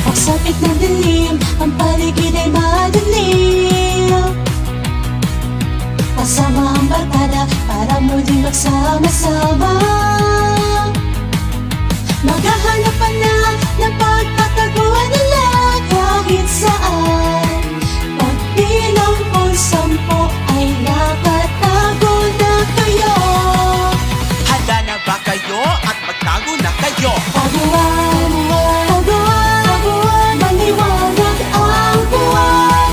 Pagsapit ng dilim, ang paligid ay madilim. Kasama ang barkada para muling magsama-sama. Maghahanap na ng pagkatagpuan nila kahit saan. Pagbilang ko 10 ay nakatago na kayo. Handa na ba kayo at magtago na kayo? Taguan, taguan, maliwanag ang buwan.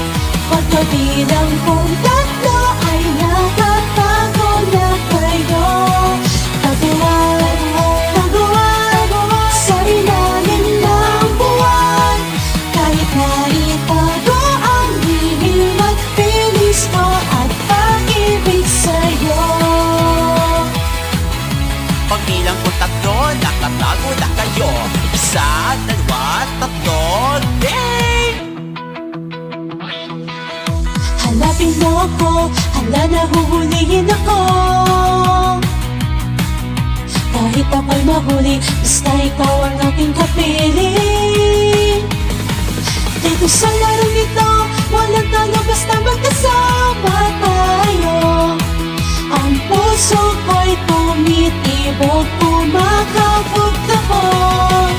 Pagkabilang kong 3 ay nakatago na kayo. Taguan, taguan, sa ilalim ng buwan. Kahit na itago ang lihim at bilis ko at pag-ibig sa'yo. Pagbilang ko 3, nakatago na kayo. 1, 2, 3, game! Hanapin mo ako, hala nahuhulihin ako. Kahit ako'y mahuli, basta ikaw ang aking kapiling. Dito sa larong ito, walang talo basta magkasama tayo. Ang puso ko'y tumitibok, kumakabog-kabog.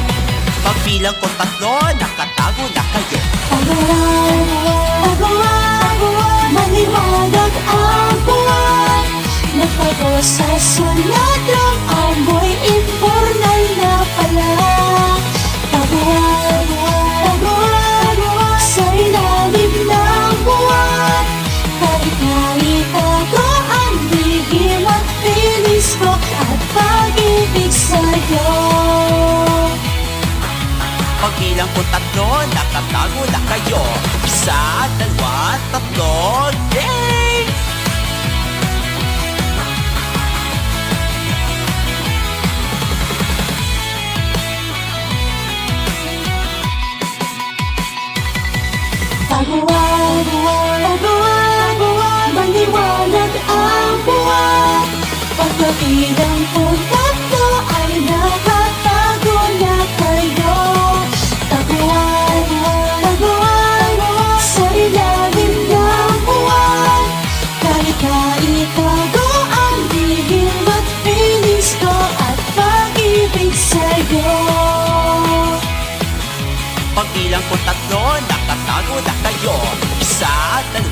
Pagbilang ko 3, nakatago na kayo. Taguan, taguan, maliwanag ang buwan. Nagtago sa sunod ng amoy, impurnal na pala. Taguan, taguan, sa ilalim ng buwan. Kahit na itago ang lihim at bilis ko at pag-ibig sa'yo. Pagbilang ko 3, nakatago na kayo. 1, 2, 3, game! Taguan, taguan, maliwanag ang buwan. Pagkabilang ko 3 ay nakatago na kayo. Taguan, taguan, sa ilalim ng buwan. Kahit na itago ang lihim at bilis ko at pag-ibig sa'yo. Pagbilang ko 3, nakatago na kayo. 1,